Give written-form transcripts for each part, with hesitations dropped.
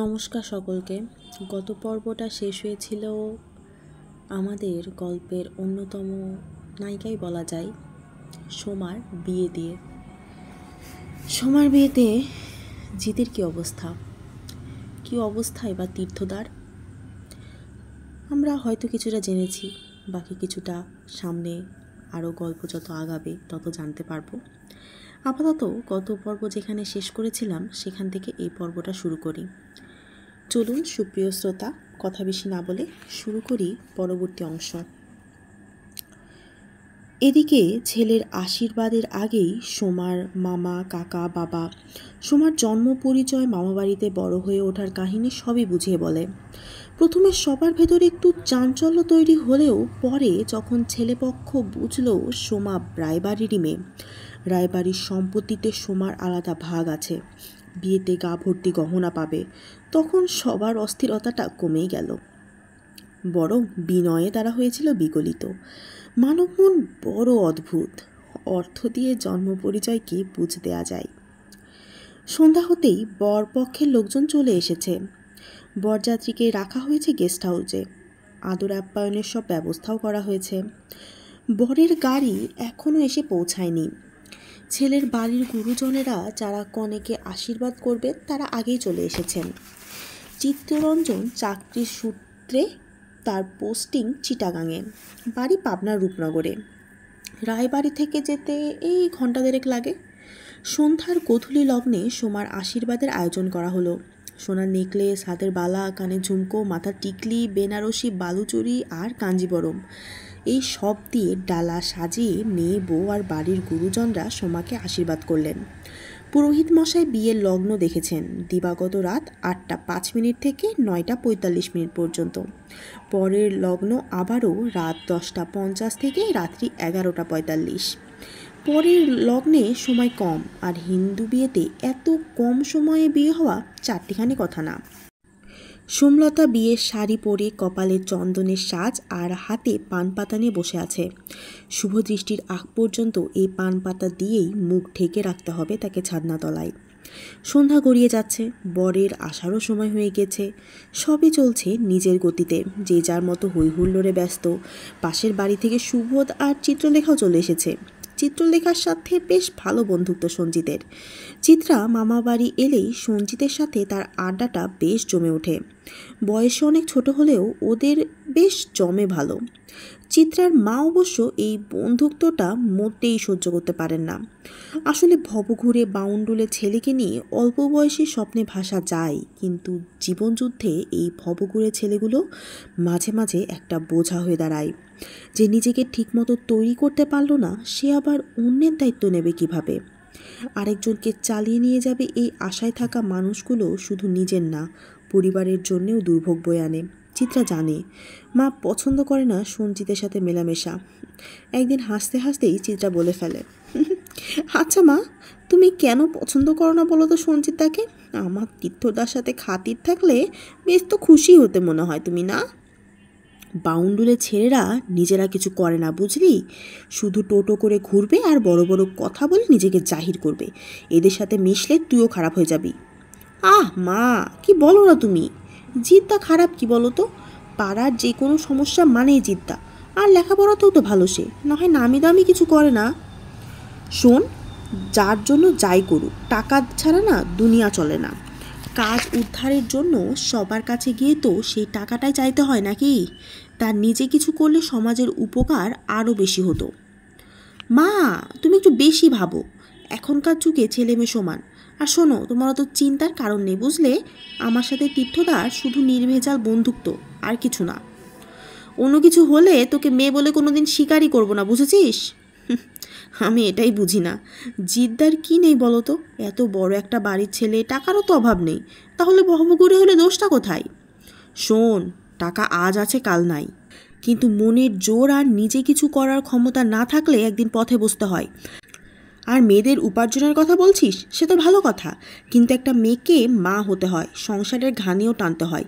নমস্কার সকলকে। গত পর্বটা শেষ হয়েছিল আমাদের গল্পের অন্যতম নায়িকাই বলা যায় সোমার বিয়ে দিয়ে। সোমার বিয়েতে জিতের কি অবস্থায় বা তীর্থদার আমরা হয়তো কিছুটা জেনেছি, বাকি কিছুটা সামনে আরও গল্প যত আগাবে তত জানতে পারবো। আপাতত গত পর্ব যেখানে শেষ করেছিলাম সেখান থেকে এই পর্বটা শুরু করি। চলুন সুপ্রিয় শ্রোতা, কথা বেশি না বলে শুরু করি পরবর্তী অংশ। এদিকে ছেলের আশীর্বাদের আগেই সোমার মামা, কাকা, বাবা সোমার জন্ম, পরিচয়, মামাবাড়িতে বড় হয়ে ওঠার কাহিনী সবই বুঝিয়ে বলে। প্রথমে সবার ভেতরে একটু চাঞ্চল্য তৈরি হলেও পরে যখন ছেলেপক্ষ বুঝল সোমা রায়বাড়িরই মেয়ে, রায়বাড়ির সম্পত্তিতে সোমার আলাদা ভাগ আছে, বিয়েতে গা ভর্তি গহনা পাবে, তখন সবার অস্থিরতাটা কমেই গেল। বরং বিনয়ে তারা হয়েছিল বিগলিত। মানব মন বড় অদ্ভুত, অর্থ দিয়ে জন্ম পরিচয়কে বুঝ দেয়া যায়। সন্ধ্যা হতেই বরপক্ষের লোকজন চলে এসেছে। বরযাত্রীকে রাখা হয়েছে গেস্ট হাউসে, আদর আপ্যায়নের সব ব্যবস্থাও করা হয়েছে। বরের গাড়ি এখনও এসে পৌঁছায়নি। ছেলের বাড়ির গুরুজনেরা যারা কনেকে আশীর্বাদ করবে তারা আগেই চলে এসেছেন। চিত্তরঞ্জন চাকরির সূত্রে তার পোস্টিং চিটাগাঙে, বাড়ি পাবনার রূপনগরে। রায়বাড়ি থেকে যেতে এই ঘন্টা দেড়েক লাগে। সন্ধ্যার গোধূলি লগ্নে সোমার আশীর্বাদের আয়োজন করা হলো। সোনার নেকলেস, হাতের বালা, কানে ঝুমকো, মাথার টিকলি, বেনারসি বালুচুরি আর কাঞ্জিবরম, এই সব দিয়ে ডালা সাজিয়ে মেয়ে, বউ আর বাড়ির গুরুজনরা সোমাকে আশীর্বাদ করলেন। পুরোহিত মশাই বিয়ের লগ্ন দেখেছেন দিবাগত রাত 8টা 5 থেকে 9টা 45 পর্যন্ত। পরের লগ্ন আবারও রাত 10টা 50 থেকে রাত্রি 11টা 45। পরের লগ্নে সময় কম, আর হিন্দু বিয়েতে এত কম সময়ে বিয়ে হওয়া চারটিখানি কথা না। সোমলতা বিয়ের শাড়ি পরে, কপালে চন্দনের সাজ আর হাতে পান পাতা নিয়ে বসে আছে। শুভ দৃষ্টির আগ পর্যন্ত এই পান পাতা দিয়েই মুখ ঢেকে রাখতে হবে তাকে ছাদনা তলায়। সন্ধ্যা গড়িয়ে যাচ্ছে, বরের আসারও সময় হয়ে গেছে। সবই চলছে নিজের গতিতে, যে যার মতো হইহুল্লোড়ে ব্যস্ত। পাশের বাড়ি থেকে সুবোধ আর চিত্রলেখাও চলে এসেছে। চিত্রলেখার সাথে বেশ ভালো বন্ধুত্ব সঞ্জিতের। চিত্রা মামা বাড়ি এলেই সঞ্জিতের সাথে তার আড্ডাটা বেশ জমে ওঠে। বয়সে অনেক ছোট হলেও ওদের বেশ জমে ভালো। চিত্রার মা অবশ্য এই বন্ধুত্বটা মোটেই সহ্য করতে পারেন না। আসলে ভবঘুরে বাউন্ডুলে ছেলেকে নিয়ে অল্প বয়সে স্বপ্নে ভাসা যায়, কিন্তু জীবনযুদ্ধে এই ভবঘুরে ছেলেগুলো মাঝে মাঝে একটা বোঝা হয়ে দাঁড়ায়। যে নিজেকে ঠিকমতো তৈরি করতে পারলো না, সে আবার অন্যের দায়িত্ব নেবে কিভাবে? আরেকজনকে চালিয়ে নিয়ে যাবে এই আশায় থাকা মানুষগুলো শুধু নিজের না, পরিবারের জন্যেও দুর্ভোগ বয়ে আনে। চিত্রা জানে মা পছন্দ করে না সঞ্জিতের সাথে মেলামেশা। একদিন হাসতে হাসতেই চিত্রা বলে ফেলে, আচ্ছা মা, তুমি কেন পছন্দ করো না বলো তো সঞ্জিতাকে? আমার তীর্থদার সাথে খাতির থাকলে বেশ তো খুশি হতে মনে হয় তুমি, না? বাউন্ডুলে ছেলেরা নিজেরা কিছু করে না বুঝলি, শুধু টোটো করে ঘুরবে আর বড় বড় কথা বলে নিজেকে জাহির করবে। এদের সাথে মিশলে তুইও খারাপ হয়ে যাবি। আহ মা, কি বলো না তুমি? জিদ্দা খারাপ কি বলো তো? পাড়ার যে কোনো সমস্যা মানেই জিদ্দা, আর লেখাপড়াতেও তো ভালো সে, না হয় নামি দামি কিছু করে না। শোন, যার জন্য যাই করুক, টাকা ছাড়া না দুনিয়া চলে না। কাজ উদ্ধারের জন্য সবার কাছে গিয়ে তো সেই টাকাটাই চাইতে হয় নাকি? তার নিজে কিছু করলে সমাজের উপকার আরও বেশি হতো। মা, তুমি একটু বেশি ভাবো। এখনকার যুগে ছেলে মেয়ে সমান। আর শোনো, তোমার অত চিন্তার কারণ নেই বুঝলে। আমার সাথে তীর্থদার শুধু নির্ভেজাল বন্ধুত্ব, আর কিছু না। অন্য কিছু হলে তোকে মেয়ে বলে কোনোদিন স্বীকারই করবো না, বুঝেছিস? আমি এটাই বুঝি না, জিদ্দার কি নেই বলো তো? এত বড় একটা বাড়ির ছেলে, টাকারও তো অভাব নেই, তাহলে ভবঘুরে হলে দোষটা কোথায়? শোন, টাকা আজ আছে কাল নাই, কিন্তু মনের জোর আর নিজে কিছু করার ক্ষমতা না থাকলে একদিন পথে বসতে হয়। আর মেয়েদের উপার্জনের কথা বলছিস, সে তো ভালো কথা, কিন্তু একটা মেয়েকে মা হতে হয়, সংসারের ঘানিও টানতে হয়।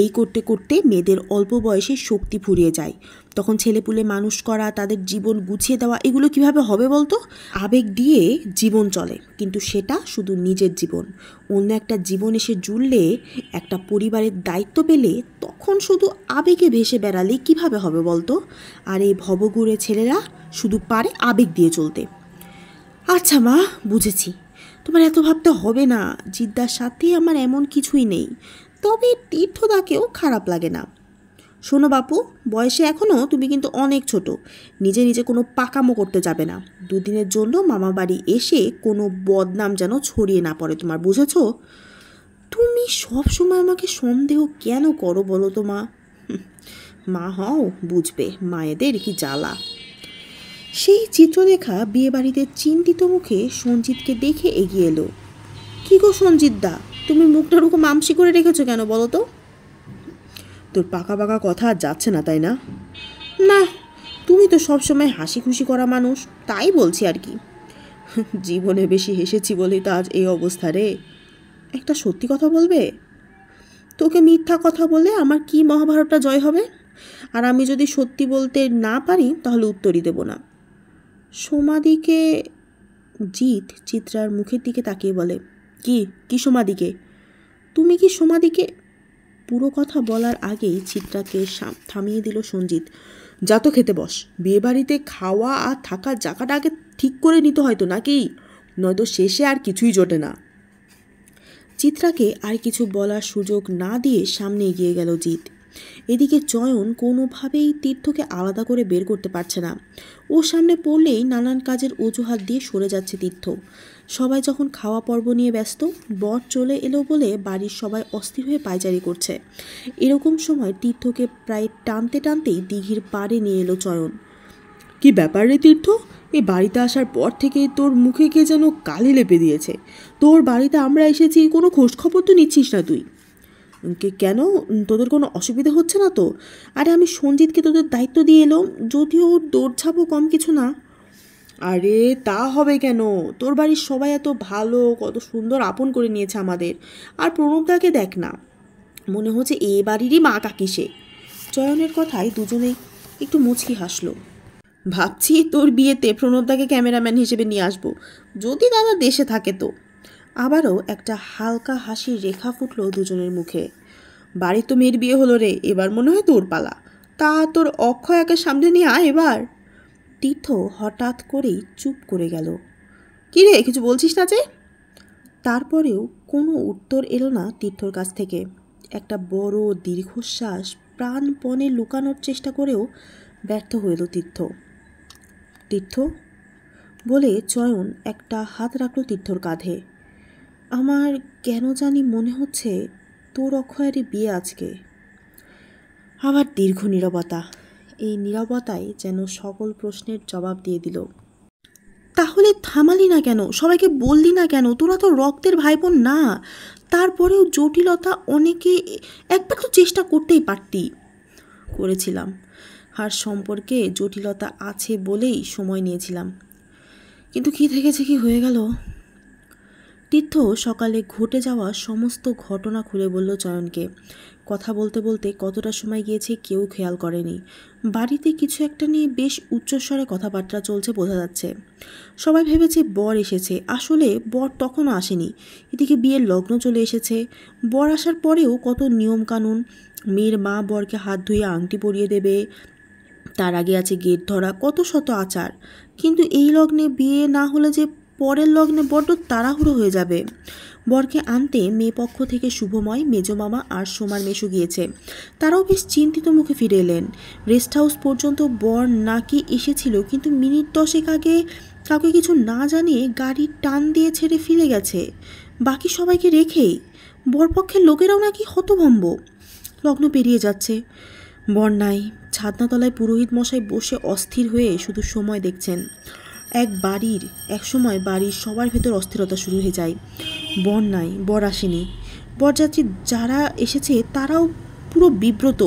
এই করতে করতে মেয়েদের অল্প বয়সে শক্তি ফুরিয়ে যায়। তখন ছেলেপুলে মানুষ করা, তাদের জীবন গুছিয়ে দেওয়া, এগুলো কিভাবে হবে বলতো? আবেগ দিয়ে জীবন চলে, কিন্তু সেটা শুধু নিজের জীবন। অন্য একটা জীবন এসে জুড়লে, একটা পরিবারের দায়িত্ব পেলে, তখন শুধু আবেগে ভেসে বেড়ালে কিভাবে হবে বলতো? আর এই ভবঘুরে ছেলেরা শুধু পারে আবেগ দিয়ে চলতে। আচ্ছা মা, বুঝেছি, তোমার এত ভাবতে হবে না। জিদ্দার সাথে আমার এমন কিছুই নেই, তবে তীর্থদাকেও খারাপ লাগে না। শোনো বাপু, বয়সে এখনও তুমি কিন্তু অনেক ছোট। নিজে নিজে কোনো পাকামো করতে যাবে না। দুদিনের জন্য মামা বাড়ি এসে কোনো বদনাম যেন ছড়িয়ে না পড়ে তোমার, বুঝেছো? তুমি সব সময় আমাকে সন্দেহ কেন করো বলো তো মা? মা হও, বুঝবে মায়েদের কি জ্বালা। সেই চিত্রলেখা বিয়েবাড়িতে চিন্তিত মুখে সঞ্জিতকে দেখে এগিয়ে এলো। কি গো সঞ্জিত দা, তুমি মুখটা ওরকম মামসি করে রেখেছো কেন বলো তো? তোর পাকা পাকা কথা আর যাচ্ছে না, তাই না? না, তুমি তো সবসময় হাসি খুশি করা মানুষ, তাই বলছি আর কি। জীবনে বেশি হেসেছি বলেই তো আজ এই অবস্থা রে। একটা সত্যি কথা বলবে? তোকে মিথ্যা কথা বলে আমার কি মহাভারতটা জয় হবে? আর আমি যদি সত্যি বলতে না পারি তাহলে উত্তরই দেব না। সমাধিকে। জিৎ চিত্রার মুখের দিকে তাকিয়ে বলে, কি কি সমাধিকে? তুমি কি সমাধিকে? পুরো কথা বলার আগেই চিত্রাকে থামিয়ে দিল সঞ্জিত। যা তো খেতে বস। বিয়েবাড়িতে খাওয়া আর থাকার জায়গাটা আগে ঠিক করে নিতে হয়তো, নাকি? নয়তো শেষে আর কিছুই জোটে না। চিত্রাকে আর কিছু বলার সুযোগ না দিয়ে সামনে এগিয়ে গেল জিৎ। এদিকে চয়ন কোনোভাবেই তীর্থকে আলাদা করে বের করতে পারছে না। ওর সামনে পড়লেই নানান কাজের অজুহাত দিয়ে সরে যাচ্ছে তীর্থ। সবাই যখন খাওয়া পর্ব নিয়ে ব্যস্ত, বর চলে এলো বলে বাড়ির সবাই অস্থির হয়ে পায়চারি করছে। এরকম সময় তীর্থকে প্রায় টানতে টানতেই দিঘির পাড়ে নিয়ে এলো চয়ন। কি ব্যাপার রে তীর্থ, এই বাড়িতে আসার পর থেকে তোর মুখে কে যেন কালি লেপে দিয়েছে। তোর বাড়িতে আমরা এসেছি, কোনো খোঁজ খবর তো নিচ্ছিস না তুই। কেন, তোদের কোনো অসুবিধা হচ্ছে না তো? আরে আমি সঞ্জিতকে তোদের দায়িত্ব দিয়ে এলো, যদিও দৌড়ঝাঁপও কম কিছু না। আরে তা হবে কেন? তোর বাড়ির সবাই এত ভালো, কত সুন্দর আপন করে নিয়েছে আমাদের। আর প্রণবদাকে দেখ না, মনে হচ্ছে এ বাড়িরই মা কাকি সে। চয়নের কথায় দুজনেই একটু মুচকি হাসলো। ভাবছি তোর বিয়েতে প্রণবদাকে ক্যামেরাম্যান হিসেবে নিয়ে আসবো, যদি দাদা দেশে থাকে তো। আবারও একটা হালকা হাসির রেখা ফুটলো দুজনের মুখে। বাড়ি তো মেয়ের বিয়ে হলো রে, এবার মনে হয় তোর পালা। তা তোর অক্ষয়াকে সামনে নিয়ে আয় এবার। তীর্থ হঠাৎ করেই চুপ করে গেল। কি রে, কিছু বলছিস না যে? তারপরেও কোনো উত্তর এলো না তীর্থর কাছ থেকে। একটা বড় দীর্ঘশ্বাস প্রাণপণে লুকানোর চেষ্টা করেও ব্যর্থ হইল তীর্থ। তীর্থ বলে চয়ন একটা হাত রাখল তীর্থর কাঁধে। আমার কেন জানি মনে হচ্ছে তোর অক্ষয়েরই বিয়ে আজকে। আবার দীর্ঘ নীরবতা। এই নীরবতায় যেন সকল প্রশ্নের জবাব দিয়ে দিল। তাহলে থামালি না কেন? সবাইকে বললি না কেন? তোরা তো রক্তের ভাইবোন না। তারপরেও জটিলতা অনেকে, একবার তো চেষ্টা করতেই পারতি। করেছিলাম, আর সম্পর্কে জটিলতা আছে বলেই সময় নিয়েছিলাম, কিন্তু কি থেকেছে কি হয়ে গেল। তীর্থ সকালে ঘটে যাওয়া সমস্ত ঘটনা খুলে বলল চয়নকে। কথা বলতে বলতে কতটা সময় গিয়েছে কেউ খেয়াল করেনি। বাড়িতে কিছু একটা নিয়ে বেশ উচ্চস্বরে কথাবার্তা চলছে বোঝা যাচ্ছে। সবাই ভেবেছে বর এসেছে, আসলে বর তখনও আসেনি। এদিকে বিয়ের লগ্ন চলে এসেছে। বর আসার পরেও কত নিয়মকানুন। মেয়ের মা বরকে হাত ধুয়ে আংটি পরিয়ে দেবে, তার আগে আছে গেট ধরা, কত শত আচার। কিন্তু এই লগ্নে বিয়ে না হলে যে পরের লগ্নে বড্ড তাড়াহুড়ো হয়ে যাবে। বরকে আনতে মেয়ে পক্ষ থেকে শুভময়, মেজমামা আর সোমার মেশো গিয়েছে। তারাও বেশ চিন্তিত মুখে ফিরে এলেন। রেস্ট হাউস পর্যন্ত বর নাকি এসেছিল, কিন্তু মিনিট 10 আগে কাউকে কিছু না জানিয়ে গাড়ির টান দিয়ে ছেড়ে ফিরে গেছে, বাকি সবাইকে রেখেই। বরপক্ষের লোকেরাও নাকি হতভম্ব। লগ্ন পেরিয়ে যাচ্ছে, বর নাই। ছাদনাতলায় পুরোহিত মশাই বসে অস্থির হয়ে শুধু সময় দেখছেন। এক সময় বাড়ির সবার ভেতর অস্থিরতা শুরু হয়ে যায়। বর নাই, বর আসেনি। বরযাত্রী যারা এসেছে তারাও পুরো বিব্রত।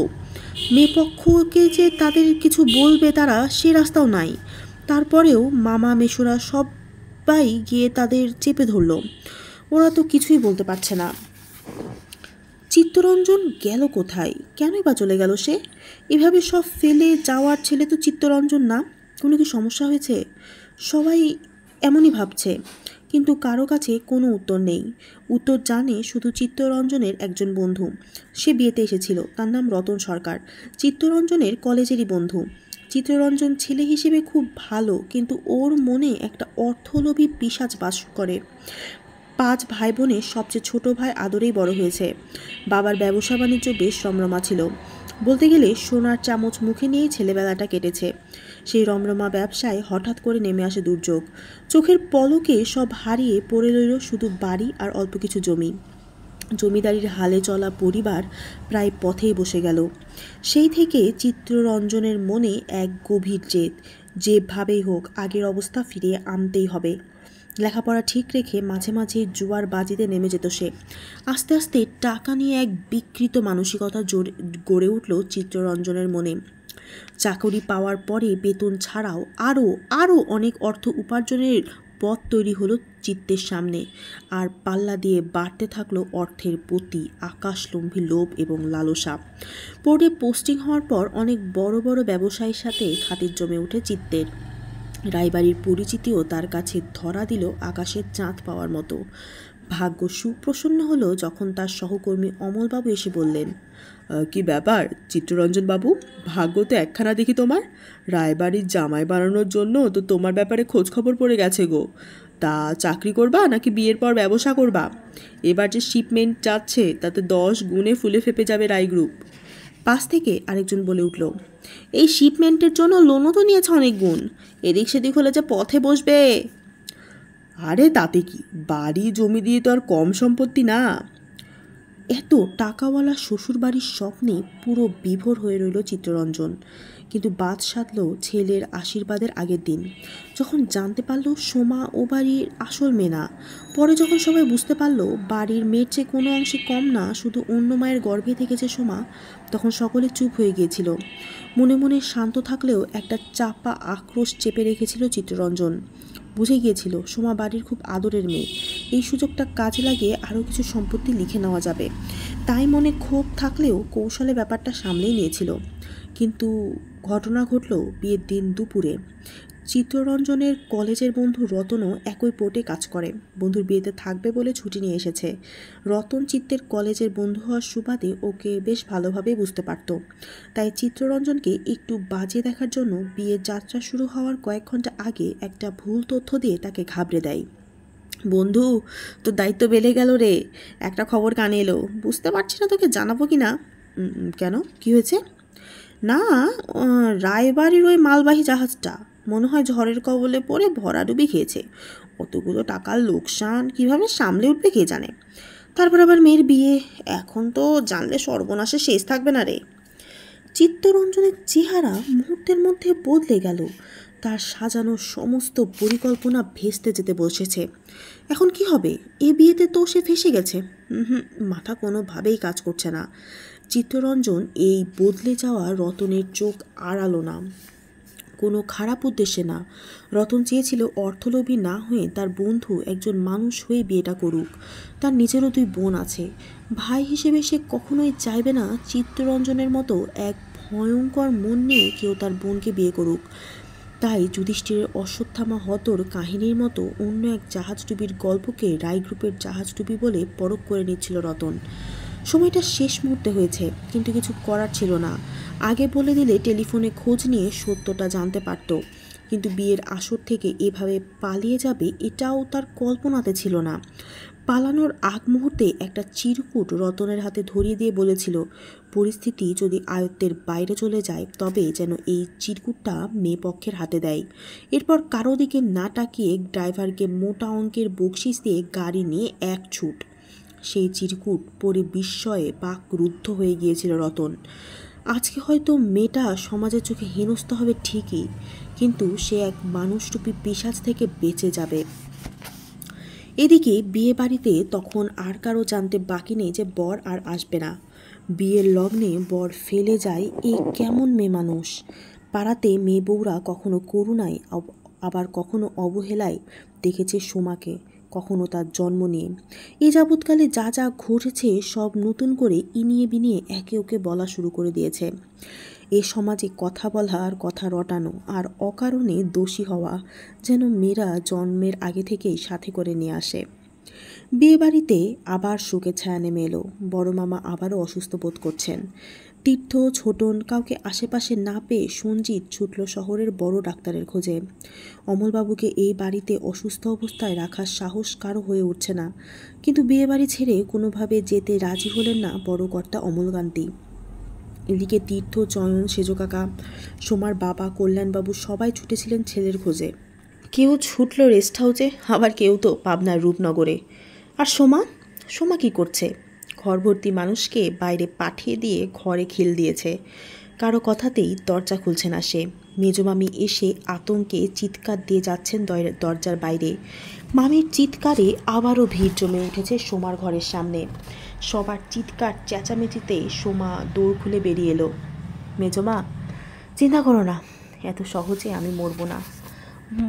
মেয়ে পক্ষকে যে তাদের কিছু বলবে তারা, সে রাস্তাও নাই। তারপরেও মামা মেশোরা সব সবাই গিয়ে তাদের চেপে ধরলো। ওরা তো কিছুই বলতে পারছে না। চিত্তরঞ্জন গেল কোথায়? কেনই বা চলে গেল সে? এভাবে সব ফেলে যাওয়ার ছেলে তো চিত্তরঞ্জন না। কোনো কি সমস্যা হয়েছে? সবাই এমনই ভাবছে, কিন্তু কারো কাছে কোনো উত্তর নেই। উত্তর জানে শুধু চিত্তরঞ্জনের একজন বন্ধু। সে বিয়েতে এসেছিল, তার নাম রতন সরকার, চিত্তরঞ্জনের কলেজেরই বন্ধু। চিত্তরঞ্জন ছেলে হিসেবে খুব ভালো, কিন্তু ওর মনে একটা অর্থলোভী পিশাচ বাস করে। 5 ভাই বোনের সবচেয়ে ছোট ভাই আদরেই বড় হয়েছে। বাবার ব্যবসা বাণিজ্য বেশ রমরমা ছিল। বলতে গেলে সোনার চামচ মুখে নিয়েই ছেলেবেলাটা কেটেছে। সেই রমরমা ব্যবসায় হঠাৎ করে নেমে আসে দুর্যোগ। চোখের পলকে সব হারিয়ে পড়ে রইল শুধু বাড়ি আর অল্প কিছু জমি। জমিদারির হালে চলা পরিবার প্রায় পথেই বসে গেল। সেই থেকে চিত্তরঞ্জনের মনে এক গভীর জেদ, যেভাবেই হোক আগের অবস্থা ফিরিয়ে আনতেই হবে। লেখাপড়া ঠিক রেখে মাঝে মাঝে জুয়ার বাজিতে নেমে যেত সে। আস্তে আস্তে টাকা নিয়ে এক বিকৃত মানসিকতা গড়ে উঠল চিত্তরঞ্জনের মনে। চাকরি পাওয়ার পরে বেতন ছাড়াও আরও আরও অনেক অর্থ উপার্জনের পথ তৈরি হলো চিত্তের সামনে। আর পাল্লা দিয়ে বাড়তে থাকলো অর্থের প্রতি আকাশলম্বী লোভ এবং লালসা। পোর্টে পোস্টিং হওয়ার পর অনেক বড় বড় ব্যবসায়ীর সাথে খাতির জমে ওঠে চিত্তের। রায়বাড়ির পরিচিতিও তার কাছে ধরা দিল আকাশের চাঁদ পাওয়ার মতো। ভাগ্য সুপ্রসন্ন হলো যখন তার সহকর্মী অমলবাবু এসে বললেন, কি ব্যাপার চিত্তরঞ্জন বাবু, ভাগ্য তো একখানা দেখি তোমার। রায়বাড়ির জামাই বানানোর জন্য তো তোমার ব্যাপারে খোঁজ খবর পড়ে গেছে গো। তা চাকরি করবা নাকি বিয়ের পর ব্যবসা করবা? এবার যে শিপমেন্ট যাচ্ছে তাতে 10 গুণে ফুলে ফেপে যাবে রায় গ্রুপ। পাশ থেকে আরেকজন বলে উঠল, এই শিপমেন্টের জন্য লোনও তো নিয়েছে অনেক গুণ, এদিক সেদিক হলে যে পথে বসবে। আরে তাতে কি, বাড়ি জমি দিয়ে তো আর কম সম্পত্তি না। এত টাকাওয়ালা শ্বশুরবাড়ির স্বপ্নে পুরো বিভোর হয়ে রইল চিত্তরঞ্জন। কিন্তু বাদ সাধল ছেলের আশীর্বাদের আগের দিন, যখন জানতে পারল সোমা ও বাড়ির আসল মেয়ে না। পরে যখন সবাই বুঝতে পারল বাড়ির মেয়ের চেয়ে কোনো অংশে কম না, শুধু অন্য মায়ের গর্ভে থেকেছে সোমা, তখন সকলে চুপ হয়ে গিয়েছিল। মনে মনে শান্ত থাকলেও একটা চাপা আক্রোশ চেপে রেখেছিল চিত্তরঞ্জন। বুঝে গিয়েছিল সোমা বাড়ির খুব আদরের মেয়ে। এই সুযোগটা কাজে লাগিয়ে আরও কিছু সম্পত্তি লিখে নেওয়া যাবে, তাই মনে ক্ষোভ থাকলেও কৌশলে ব্যাপারটা সামলেই নিয়েছিল। কিন্তু ঘটনা ঘটল বিয়ের দিন দুপুরে। চিত্তরঞ্জনের কলেজের বন্ধু রতনও একই পোর্টে কাজ করে। বন্ধুর বিয়েতে থাকবে বলে ছুটি নিয়ে এসেছে। রতন চিত্তের কলেজের বন্ধু হওয়ার সুবাদে ওকে বেশ ভালোভাবেই বুঝতে পারত। তাই চিত্তরঞ্জনকে একটু বাজিয়ে দেখার জন্য বিয়ের যাত্রা শুরু হওয়ার কয়েক ঘন্টা আগে একটা ভুল তথ্য দিয়ে তাকে ঘাবড়ে দেয়। বন্ধু, তোর দায়িত্ব বেড়ে গেল রে, একটা খবর কানে এলো, বুঝতে পারছি না তোকে জানাবো কি না। কেন, কি হয়েছে? না, রায়বাড়ির ওই মালবাহী জাহাজটা মনে হয় ঝড়ের কবলে পড়ে ভরাডুবি খেয়েছে। অতগুলো টাকার লোকসান কিভাবে সামলে উঠবে কে জানে। তারপর আবার মেয়ের বিয়ে, এখন তো জানলে সর্বনাশের শেষ থাকবে না রে। চিত্তরঞ্জনের চেহারা মুহূর্তের মধ্যে বদলে গেল। তার সাজানো সমস্ত পরিকল্পনা ভেস্তে যেতে বসেছে। এখন কি হবে? এ বিয়েতে তো সে ফেঁসে গেছে। মাথা কোনোভাবেই কাজ করছে না। চিত্তরঞ্জন এই বদলে যাওয়া রতনের চোখ আড়ালো না, কোনো খারাপ উদ্দেশ্যে না। রতন চেয়েছিল অর্থলোভী না হয়ে তার বন্ধু একজন মানুষ হয়ে বিয়েটা করুক। তার নিজেরও 2 বোন আছে। ভাই হিসেবে সে কখনোই চাইবে না চিত্তরঞ্জনের মতো এক ভয়ঙ্কর মন নিয়ে কেউ তার বোনকে বিয়ে করুক। তাই যুধিষ্ঠিরের অশ্বত্থামা হতর কাহিনীর মতো অন্য এক জাহাজডুবির গল্পকে রায় গ্রুপের জাহাজডুবি বলে পরখ করে নিচ্ছিল রতন। সময়টা শেষ মুহূর্তে হয়েছে, কিন্তু কিছু করার ছিল না। আগে বলে দিলে টেলিফোনে খোঁজ নিয়ে সত্যটা জানতে পারত, কিন্তু বিয়ের আসর থেকে এভাবে পালিয়ে যাবে এটাও তার কল্পনাতে ছিল না। পালানোর আগ মুহূর্তে একটা চিরকুট রতনের হাতে ধরিয়ে দিয়ে বলেছিল, পরিস্থিতি যদি আয়ত্তের বাইরে চলে যায় তবে যেন এই চিরকুটটা মেয়ে পক্ষের হাতে দেয়। এরপর কারো দিকে না তাকিয়ে ড্রাইভারকে মোটা অঙ্কের বকশিস দিয়ে গাড়ি নিয়ে এক ছুট। সেই চিরকুট পড়ে বিস্ময়ে বাকরুদ্ধ হয়ে গিয়েছিল রতন। আজকে হয়তো মেয়েটা সমাজের চোখে হেনস্থা হবে ঠিকই, কিন্তু সে এক মানুষরূপী পিশাচ থেকে বেঁচে যাবে। এদিকে বিয়ে বাড়িতে তখন আর কারো জানতে বাকি নেই যে বর আর আসবে না। বিয়ের লগ্নে বর ফেলে যায় এই কেমন মেয়ে মানুষ। পাড়াতে মেয়ে বউরা কখনো করুণায় আবার কখনো অবহেলায় দেখেছে সোমাকে, কখনো তার জন্ম নিয়ে। এ যাবৎকালে যা যা ঘটেছে সব নতুন করে ইনিয়ে বিনিয়ে একে ওকে বলা শুরু করে দিয়েছে। এ সমাজে কথা বলা আর কথা রটানো আর অকারণে দোষী হওয়া যেন মেয়েরা জন্মের আগে থেকেই সাথে করে নিয়ে আসে। বিয়েবাড়িতে আবার শোকের ছায়া নেমে এলো। বড় মামা আবারও অসুস্থ বোধ করছেন। তীর্থ, ছোটন কাউকে আশেপাশে না পেয়ে সঞ্জিত ছুটল শহরের বড় ডাক্তারের খোঁজে। অমলবাবুকে এই বাড়িতে অসুস্থ অবস্থায় রাখার সাহস কারো হয়ে উঠছে না, কিন্তু বিয়েবাড়ি ছেড়ে কোনোভাবে যেতে রাজি হলেন না বড় কর্তা অমলকান্তি। এদিকে তীর্থ, চয়ন, সেজকাকা, সোমার বাবা, কল্যাণবাবু সবাই ছুটেছিলেন ছেলের খোঁজে। কেউ ছুটল রেস্ট হাউসে, আবার কেউ তো পাবনার রূপনগরে। আর সোমা কী করছে? ঘর ভর্তি মানুষকে বাইরে পাঠিয়ে দিয়ে ঘরে খিল দিয়েছে। কারো কথাতেই দরজা খুলছে না সে। মেজমামি এসে আতঙ্কে চিৎকার দিয়ে যাচ্ছেন দরজার বাইরে। মামির চিৎকারে আবারও ভিড় জমে উঠেছে সোমার ঘরের সামনে। সবার চিৎকার চেঁচামেচিতে সোমা দৌড় খুলে বেরিয়ে এলো। মেজমা, চিন্তা করো না, এত সহজে আমি মরব না।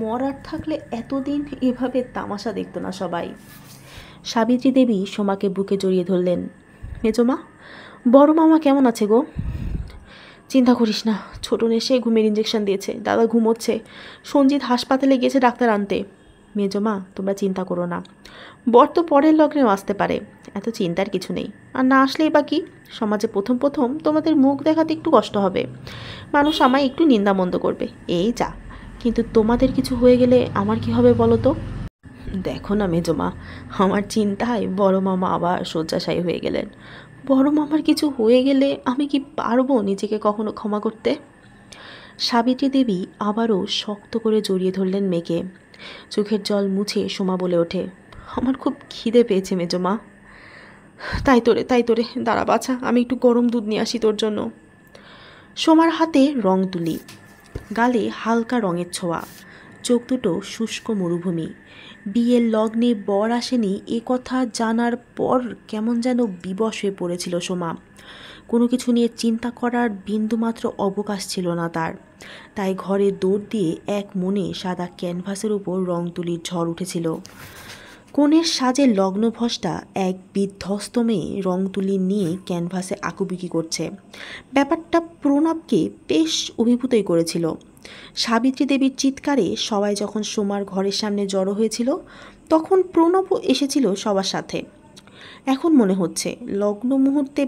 মরার থাকলে এতদিন এভাবে তামাশা দেখতো না সবাই। সাবিত্রী দেবী সোমাকে বুকে জড়িয়ে ধরলেন। মেজমা, বড় মামা কেমন আছে গো? চিন্তা করিস না, ছোটন এসে ঘুমের ইঞ্জেকশন দিয়েছে, দাদা ঘুমোচ্ছে, সঞ্জিত হাসপাতালে গেছে ডাক্তার আনতে। মেজমা, তোমরা চিন্তা করো না, বর তো পরের লগ্নেও আসতে পারে, এত চিন্তার কিছু নেই। আর না আসলেই বা কি, সমাজে প্রথম প্রথম তোমাদের মুখ দেখাতে একটু কষ্ট হবে, মানুষ আমায় একটু নিন্দামন্দ করবে, এই যা। কিন্তু তোমাদের কিছু হয়ে গেলে আমার কি হবে বলো তো? দেখো না মেজমা, আমার চিন্তায় বড় মামা আবার শয্যাশায়ী হয়ে গেলেন। বড় মামার কিছু হয়ে গেলে আমি কি পারবো নিজেকে কখনো ক্ষমা করতে? সাবিত্রী দেবী আবারও শক্ত করে জড়িয়ে ধরলেন মেয়েকে। চোখের জল মুছে সোমা বলে ওঠে, আমার খুব খিদে পেয়েছে মেজমা। তাই তোরে, দাঁড়া বাছা, আমি একটু গরম দুধ নিয়ে আসি তোর জন্য। সোমার হাতে রং তুলি, গালে হালকা রঙের ছোঁয়া, চোখ দুটো শুষ্ক মরুভূমি। বিয়ের লগ্নে বর আসেনি এ কথা জানার পর কেমন যেন বিবশ হয়ে পড়েছিল সোমা। কোনো কিছু নিয়ে চিন্তা করার বিন্দুমাত্র অবকাশ ছিল না তার। তাই ঘরে দৌড় দিয়ে এক মনে সাদা ক্যানভাসের উপর রং তুলির ঝড় উঠেছিল। কনের সাজের লগ্নভ্রষ্টা এক বিধ্বস্ত মেয়ে রং তুলি নিয়ে ক্যানভাসে আঁকুবিকি করছে। ব্যাপারটা প্রণবকে বেশ অভিভূতই করেছিল। সাবিত্রী দেবীর চিৎকারে সবাই যখন সোমার ঘরের সামনে জড়ো হয়েছিল, তখন প্রণবও এসেছিল সবার সাথে। এখন মনে হচ্ছে লগ্ন মুহূর্তে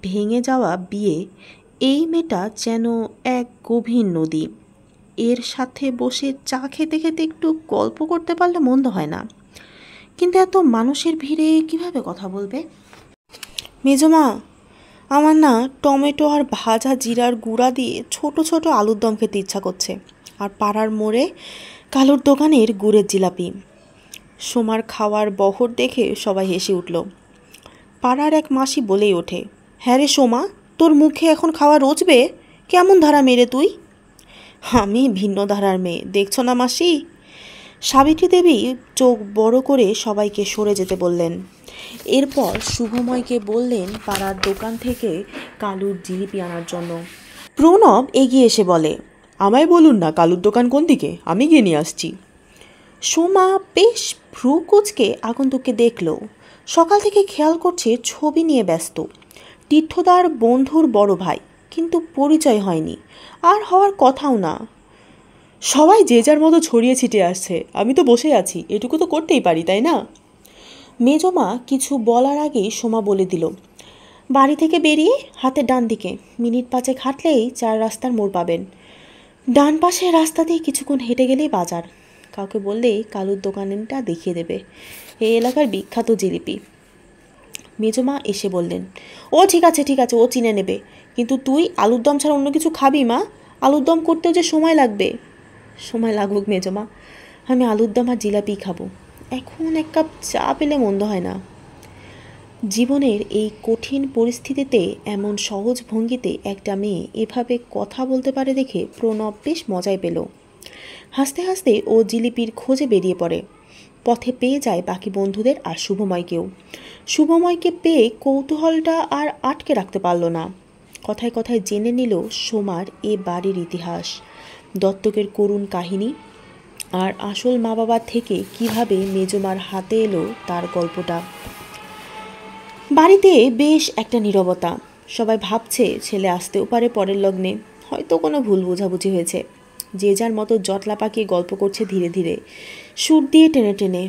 ভেঙে যাওয়া বিয়ে, এই মেয়েটা যেন এক গভীর নদী। এর সাথে বসে চা খেতে খেতে একটু গল্প করতে পারলে মন্দ হয় না, কিন্তু এত মানুষের ভিড়ে কিভাবে কথা বলবে? মেজমা, আমার না টমেটো আর ভাজা জিরার গুঁড়া দিয়ে ছোট ছোট আলুর দম খেতে ইচ্ছা করছে, আর পাড়ার মোড়ে কালুর দোকানের গুড়ের জিলাপি। সোমার খাওয়ার বহর দেখে সবাই হেসে উঠল। পাড়ার এক মাসি বলেই ওঠে, হ্যাঁ রে সোমা, তোর মুখে এখন খাওয়া রোজবে? কেমন ধারা মেরে তুই? আমি ভিন্ন ধারার মেয়ে, দেখছ না মাসি? সাবিত্রী দেবী চোখ বড় করে সবাইকে সরে যেতে বললেন। এরপর শুভময়কে বললেন পাড়ার দোকান থেকে কালুর জিলিপি আনার জন্য। প্রণব এগিয়ে এসে বলে, আমায় বলুন না কালুর দোকান কোন দিকে, আমি গিয়ে নিয়ে আসছি। সোমা বেশ ভ্রু কুঁচকে আগন্তুককে দেখল। সকাল থেকে খেয়াল করছে ছবি নিয়ে ব্যস্ত। তীর্থদার বন্ধুর বড় ভাই, কিন্তু পরিচয় হয়নি, আর হওয়ার কথাও না। সবাই যে যার মতো ছড়িয়ে ছিটিয়ে আসছে, আমি তো বসে আছি, এটুকু তো করতেই পারি, তাই না? মেজমা কিছু বলার আগেই সোমা বলে দিল, বাড়ি থেকে বেরিয়ে হাতের ডান দিকে মিনিট 5 হাঁটলেই 4 রাস্তার মোড় পাবেন। ডান পাশের রাস্তা দিয়ে কিছুক্ষণ হেঁটে গেলেই বাজার। কাউকে বললেই কালুর দোকানটা দেখিয়ে দেবে, এই এলাকার বিখ্যাত জিলিপি। মেজমা এসে বললেন, ও ঠিক আছে, ও চিনে নেবে, কিন্তু তুই আলুর দম ছাড়া অন্য কিছু খাবি মা? আলুর দম করতেও যে সময় লাগবে। সময় লাগুক মেজমা, আমি আলুর দম আর জিলাপি খাবো, এখন এক কাপ চা পেলে মন্দ হয় না। জীবনের এই কঠিন পরিস্থিতিতে এমন সহজ ভঙ্গিতে একটা মেয়ে এভাবে কথা বলতে পারে দেখে প্রণব বেশ মজাই পেল। হাসতে হাসতে ও জিলিপির খোঁজে বেরিয়ে পড়ে। পথে পেয়ে যায় বাকি বন্ধুদের আর শুভময়কেও। শুভময়কে পেয়ে কৌতূহলটা আর আটকে রাখতে পারল না। কথায় কথায় জেনে নিল সোমার এ বাড়ির ইতিহাস, দত্তকের করুণ কাহিনী, আর আসল মা বাবার থেকে কিভাবে মেজমার হাতে এলো তার গল্পটা। বাড়িতে বেশ একটা নীরবতা। সবাই ভাবছে ছেলে আসতেও পারে পরের লগ্নে, হয়তো কোনো ভুল বোঝাবুঝি হয়েছে। যে যার মতো জটলা পাকিয়ে গল্প করছে ধীরে ধীরে, সুর দিয়ে টেনে টেনে।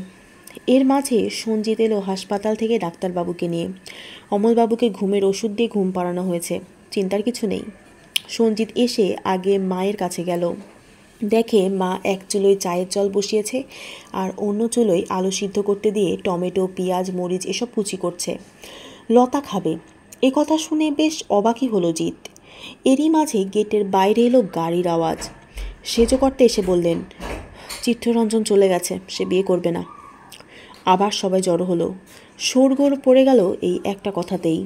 এর মাঝে সঞ্জিত এলো হাসপাতাল থেকে ডাক্তারবাবুকে নিয়ে। অমলবাবুকে ঘুমের ওষুধ দিয়ে ঘুম পাড়ানো হয়েছে, চিন্তার কিছু নেই। সঞ্জিত এসে আগে মায়ের কাছে গেল। দেখে মা এক চুলোয় চায়ের জল বসিয়েছে আর অন্য চুলোয় আলু সিদ্ধ করতে দিয়ে টমেটো, পেঁয়াজ, মরিচ এসব কুচি করছে। লতা খাবে, এ কথা শুনে বেশ অবাকই হলো জিৎ। এরই মাঝে গেটের বাইরে এলো গাড়ির আওয়াজ। সেজো করতে এসে বললেন, চিত্তরঞ্জন চলে গেছে, সে বিয়ে করবে না। আবার সবাই জড়ো হলো। শোরগোল পড়ে গেল এই একটা কথাতেই।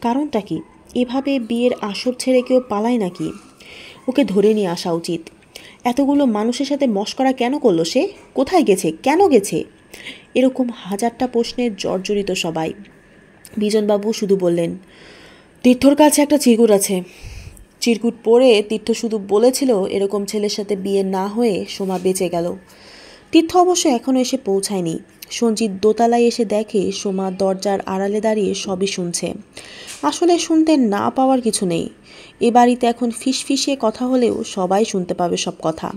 কারণটা কি? এভাবে বিয়ের আসর ছেড়ে কেউ পালায় নাকি? ওকে ধরে নিয়ে আসা উচিত। এতগুলো মানুষের সাথে মশকরা কেন করলো সে? কোথায় গেছে? কেন গেছে? এরকম হাজারটা প্রশ্নে জর্জরিত সবাই। বিজনবাবু শুধু বললেন, তীর্থর কাছে একটা চিরকুট আছে। চিরকুট পড়ে তীর্থ শুধু বলেছিল এরকম ছেলের সাথে বিয়ে না হয়ে সোমা বেঁচে গেল। তীর্থ অবশ্য এখনও এসে পৌঁছায়নি। সঞ্জিত দোতলায় এসে দেখে সোমা দরজার আড়ালে দাঁড়িয়ে সবই শুনছে। আসলে শুনতে না পাওয়ার কিছু নেই। এ বাড়িতে এখন ফিসফিসিয়ে কথা হলেও সবাই শুনতে পাবে সব কথা।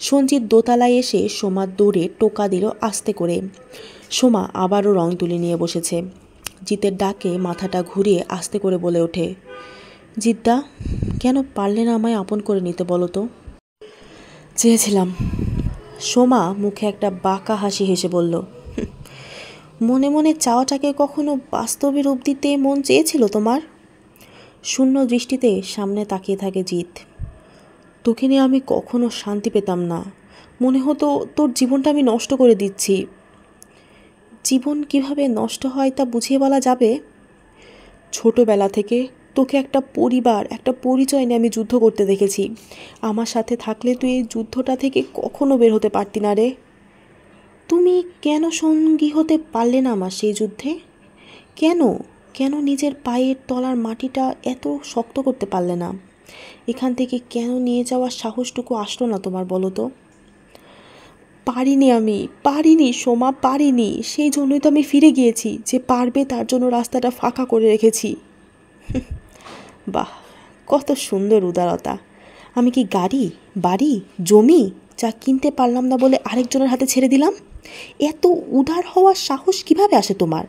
সঞ্জিত দোতলায় এসে সোমার দৌড়ে টোকা দিল আস্তে করে। সোমা আবারও রং তুলি নিয়ে বসেছে। জিতের ডাকে মাথাটা ঘুরিয়ে আস্তে করে বলে ওঠে, জিদ্দা, কেন পারলে না আমায় আপন করে নিতে বলো তো? চেয়েছিলাম। সোমা মুখে একটা বাঁকা হাসি হেসে বলল, মনে মনে চাওয়াটাকে কখনো বাস্তবে রূপ দিতে মন চেয়েছিল তোমার? শূন্য দৃষ্টিতে সামনে তাকিয়ে থাকে জিত। তোকে নিয়ে আমি কখনো শান্তি পেতাম না। মনে হতো তোর জীবনটা আমি নষ্ট করে দিচ্ছি। জীবন কিভাবে নষ্ট হয় তা বুঝিয়ে বলা যাবে? ছোটবেলা থেকে তোকে একটা পরিবার, একটা পরিচয় নিয়ে আমি যুদ্ধ করতে দেখেছি। আমার সাথে থাকলে তুই এই যুদ্ধটা থেকে কখনো বের হতে পারতি না রে। তুমি কেন সঙ্গী হতে পারলে না আমার সেই যুদ্ধে? কেন কেন নিজের পায়ের তলার মাটিটা এত শক্ত করতে পারলে না? এখান থেকে কেন নিয়ে যাওয়ার সাহসটুকু আসলো না তোমার, বলো তো? পারিনি সোমা, পারিনি। সেই জন্যই তো আমি ফিরে গিয়েছি, যে পারবে তার জন্য রাস্তাটা ফাঁকা করে রেখেছি। বাহ, কত সুন্দর উদারতা। আমি কি গাড়ি, বাড়ি, জমি যা কিনতে পারলাম না বলে আরেকজনের হাতে ছেড়ে দিলাম? এত উদার হওয়ার সাহস কিভাবে আসে তোমার?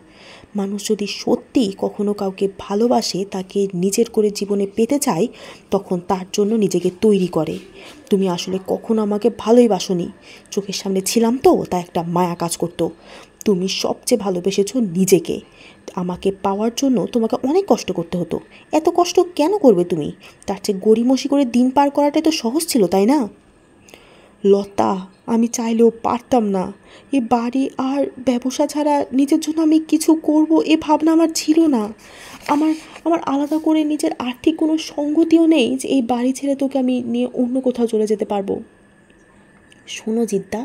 মানুষ যদি সত্যি কখনো কাউকে ভালোবাসে, তাকে নিজের করে জীবনে পেতে চায়, তখন তার জন্য নিজেকে তৈরি করে। তুমি আসলে কখনো আমাকে ভালোই বাসনি। চোখের সামনে ছিলাম তো, তা একটা মায়া কাজ করতো। তুমি সবচেয়ে ভালোবেসেছো নিজেকে। আমাকে পাওয়ার জন্য তোমাকে অনেক কষ্ট করতে হতো। এত কষ্ট কেন করবে তুমি? তার চেয়ে গড়িমসি করে দিন পার করাটাই তো সহজ ছিল, তাই না? লতা, আমি চাইলেও পারতাম না। এ বাড়ি আর ব্যবসা ছাড়া নিজের জন্য আমি কিছু করব এ ভাবনা আমার ছিল না। আমার আমার আলাদা করে নিজের আর্থিক কোনো সঙ্গতিও নেই যে এই বাড়ি ছেড়ে তোকে আমি নিয়ে অন্য কোথাও চলে যেতে পারবো। শোনো জিদ্দা,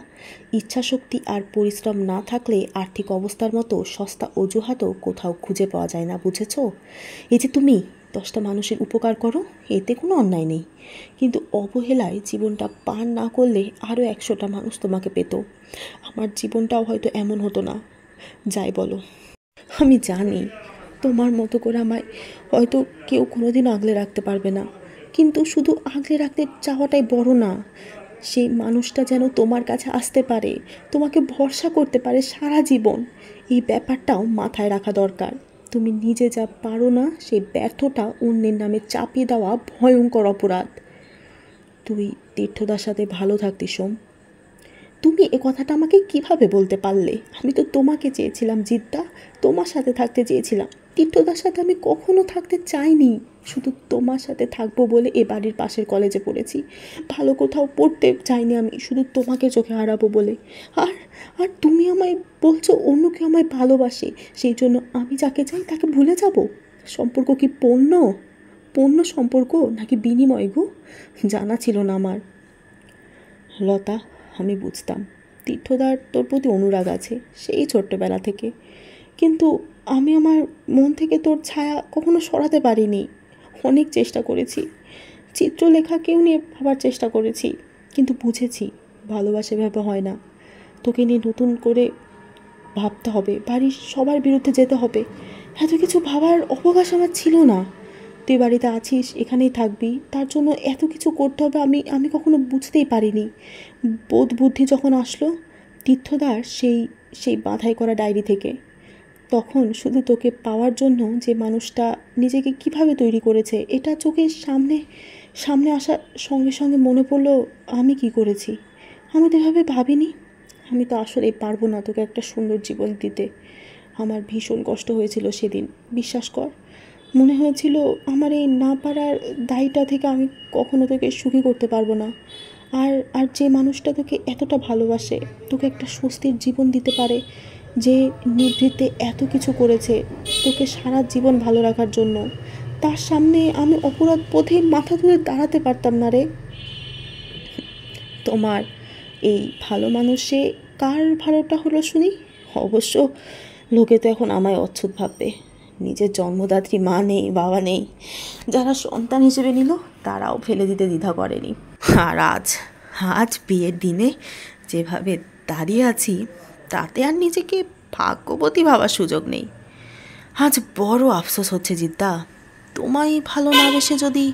ইচ্ছাশক্তি আর পরিশ্রম না থাকলে আর্থিক অবস্থার মতো সস্তা অজুহাতও কোথাও খুঁজে পাওয়া যায় না, বুঝেছ? এই যে তুমি 10টা মানুষের উপকার করো, এতে কোনো অন্যায় নেই। কিন্তু অবহেলায় জীবনটা পার না করলে আরও 100টা মানুষ তোমাকে পেত। আমার জীবনটাও হয়তো এমন হতো না। যাই বলো, আমি জানি তোমার মতো করে আমায় হয়তো কেউ কোনোদিন আগলে রাখতে পারবে না, কিন্তু শুধু আগলে রাখতে চাওয়াটাই বড় না। সেই মানুষটা যেন তোমার কাছে আসতে পারে, তোমাকে ভরসা করতে পারে সারা জীবন, এই ব্যাপারটাও মাথায় রাখা দরকার। তুমি নিজে যা পারো না, সেই ব্যর্থটা অন্যের নামে চাপিয়ে দেওয়া ভয়ঙ্কর অপরাধ। তুই তীর্থদার সাথে ভালো থাকতি সোম। তুমি এ কথাটা আমাকে কিভাবে বলতে পারলে? আমি তো তোমাকে চেয়েছিলাম জিদ্দা, তোমার সাথে থাকতে চেয়েছিলাম। তীর্থদার সাথে আমি কখনো থাকতে চাইনি। শুধু তোমার সাথে থাকবো বলে এ বাড়ির পাশের কলেজে পড়েছি। ভালো কোথাও পড়তে চাইনি আমি, শুধু তোমাকে চোখে হারাবো বলে। আর আর তুমি আমায় বলছো অন্য কেউ আমায় ভালোবাসে, সেই জন্য আমি যাকে চাই তাকে ভুলে যাব? সম্পর্ক কি পণ্য? পণ্য সম্পর্ক নাকি বিনিময় গো? জানা ছিল না আমার। লতা, আমি বুঝতাম তীর্থদার তোর প্রতি অনুরাগ আছে সেই ছোট্টবেলা থেকে, কিন্তু আমি আমার মন থেকে তোর ছায়া কখনো সরাতে পারিনি। অনেক চেষ্টা করেছি, চিত্রলেখাকেও নিয়ে ভাবার চেষ্টা করেছি, কিন্তু বুঝেছি ভালোবাসা এভাবে হয় না। তোকে নিয়ে নতুন করে ভাবতে হবে, বাড়ির সবার বিরুদ্ধে যেতে হবে। এত কিছু ভাবার অবকাশ আমার ছিল না। তুই বাড়িতে আছিস, এখানেই থাকবি, তার জন্য এত কিছু করতে হবে আমি আমি কখনো বুঝতেই পারিনি। বোধ বুদ্ধি যখন আসলো তীর্থদার সেই সেই বাঁধাই করা ডায়েরি থেকে, তখন শুধু তোকে পাওয়ার জন্য যে মানুষটা নিজেকে কিভাবে তৈরি করেছে এটা চোখের সামনে সামনে আসার সঙ্গে সঙ্গে মনে পড়লো আমি কি করেছি। আমি তো এভাবে ভাবিনি। আমি তো আসলেই পারবো না তোকে একটা সুন্দর জীবন দিতে। আমার ভীষণ কষ্ট হয়েছিল সেদিন, বিশ্বাস কর। মনে হয়েছিল আমার এই না পারার দায়টা থেকে আমি কখনো তোকে সুখী করতে পারবো না। আর আর যে মানুষটা তোকে এতটা ভালোবাসে, তোকে একটা স্বস্তির জীবন দিতে পারে, যে নিভৃতে এত কিছু করেছে তোকে সারা জীবন ভালো রাখার জন্য, তার সামনে আমি অপরাধ বোধে মাথা তুলে দাঁড়াতে পারতাম না রে। তোমার এই ভালো মানুষে কার ভালোটা হলো শুনি? অবশ্য লোকে তো এখন আমায় অচ্ছুত ভাববে। নিজের জন্মদাত্রী মা নেই, বাবা নেই, যারা সন্তান হিসেবে নিল তারাও ফেলে দিতে দ্বিধা করেনি। আর আজ আজ বিয়ের দিনে যেভাবে দাঁড়িয়ে আছি তাতে আর নিজেকে ভাগ্যবতী ভাবার সুযোগ নেই। আজ বড় আফসোস হচ্ছে জিদ্দা, তোমায় ভালো না বেসে যদি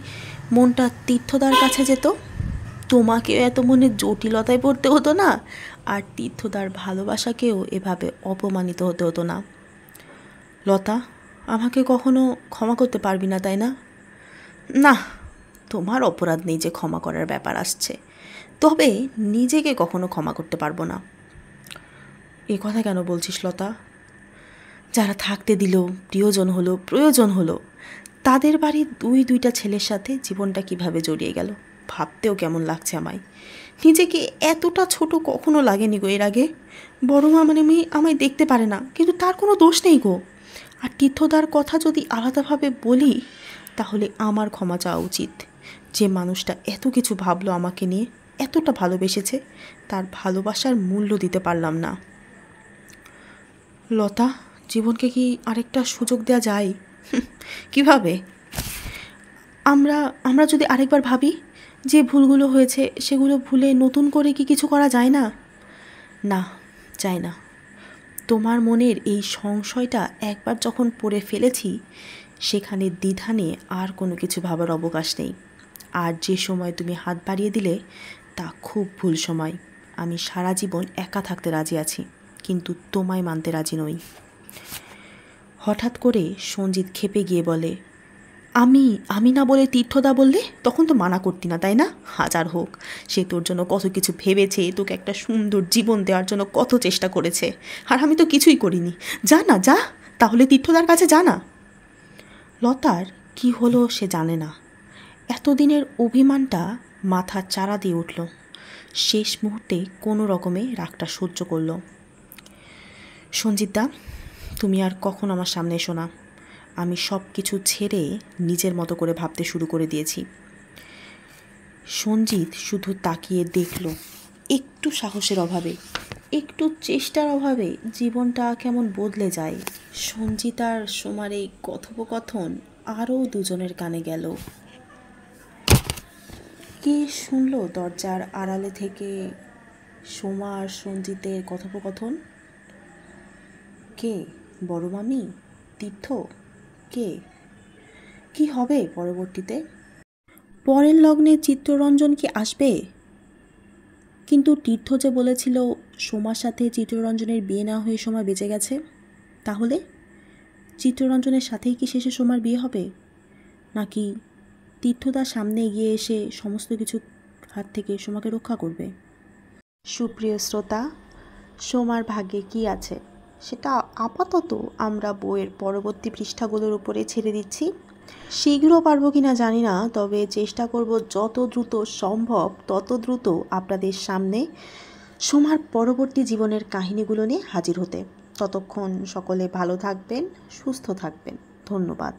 মনটা তীর্থদার কাছে যেত, তোমাকেও এত মনে জটিলতায় পড়তে হতো না, আর তীর্থদার ভালোবাসাকেও এভাবে অপমানিত হতে হতো না। লতা, আমাকে কখনো ক্ষমা করতে পারবি না, তাই না? না, তোমার অপরাধ নেই যে ক্ষমা করার ব্যাপার আসছে, তবে নিজেকে কখনো ক্ষমা করতে পারবো না। এ কথা কেন বলছিস লতা? যারা থাকতে দিল, প্রিয়জন হলো, প্রয়োজন হলো, তাদের বাড়ির দুইটা ছেলের সাথে জীবনটা কিভাবে জড়িয়ে গেল ভাবতেও কেমন লাগছে আমায়। নিজেকে এতটা ছোট কখনো লাগেনি গো এর আগে। বড় মা মানে মেয়ে আমায় দেখতে পারে না, কিন্তু তার কোনো দোষ নেই গো। আর তীর্থদার কথা যদি আলাদাভাবে বলি তাহলে আমার ক্ষমা চাওয়া উচিত। যে মানুষটা এত কিছু ভাবলো আমাকে নিয়ে, এতটা ভালোবেসেছে, তার ভালোবাসার মূল্য দিতে পারলাম না। লতা, জীবনকে কি আরেকটা সুযোগ দেওয়া যায়? কিভাবে? আমরা আমরা যদি আরেকবার ভাবি যে ভুলগুলো হয়েছে সেগুলো ভুলে নতুন করে কি কিছু করা যায় না? না, যায় না। তোমার মনের এই সংশয়টা একবার যখন পড়ে ফেলেছি, সেখানে দ্বিধা নিয়ে আর কোনো কিছু ভাবার অবকাশ নেই। আর যে সময় তুমি হাত বাড়িয়ে দিলে তা খুব ভুল সময়। আমি সারা জীবন একা থাকতে রাজি আছি, কিন্তু তোমায় মানতে রাজি নই। হঠাৎ করে সঞ্জিত ক্ষেপে গিয়ে বলে, আমি আমি না বলে তীর্থদা বললে তখন তো মানা করতি না, তাই না? হাজার হোক, সে তোর জন্য কত কিছু ভেবেছে, তোকে একটা সুন্দর জীবন দেওয়ার জন্য কত চেষ্টা করেছে, আর আমি তো কিছুই করিনি। যা না, যা, তাহলে তীর্থদার কাছে যা না। লতার কি হলো সে জানে না। এতদিনের অভিমানটা মাথার চারা দিয়ে উঠল। শেষ মুহূর্তে কোনো রকমে রাগটা সহ্য করল। সঞ্জিতদা, তুমি আর কখন আমার সামনে এসো না। আমি সব কিছু ছেড়ে নিজের মতো করে ভাবতে শুরু করে দিয়েছি। সঞ্জিত শুধু তাকিয়ে দেখল। একটু সাহসের অভাবে, একটু চেষ্টার অভাবে জীবনটা কেমন বদলে যায়। সঞ্জিত আর সোমার এই কথোপকথন আরও দুজনের কানে গেল। কে শুনল দরজার আড়ালে থেকে সোমা আর সঞ্জিতের কথোপকথন? কে? বড় মামি? তীর্থ? কে? কি হবে পরবর্তীতে? পরের লগ্নে চিত্তরঞ্জন কি আসবে? কিন্তু তীর্থ যে বলেছিল সোমার সাথে চিত্তরঞ্জনের বিয়ে না হয়ে সোমা বেঁচে গেছে, তাহলে চিত্তরঞ্জনের সাথেই কি শেষে সোমার বিয়ে হবে? নাকি তীর্থদার সামনে এগিয়ে এসে সমস্ত কিছু হাত থেকে সোমাকে রক্ষা করবে? সুপ্রিয় শ্রোতা, সোমার ভাগ্যে কি আছে সেটা আপাতত আমরা বইয়ের পরবর্তী পৃষ্ঠাগুলোর উপরে ছেড়ে দিচ্ছি। শীঘ্র পারবো কিনা জানি না, তবে চেষ্টা করব যত দ্রুত সম্ভব তত দ্রুত আপনাদের সামনে সোমার পরবর্তী জীবনের কাহিনীগুলো নিয়ে হাজির হতে। ততক্ষণ সকলে ভালো থাকবেন, সুস্থ থাকবেন। ধন্যবাদ।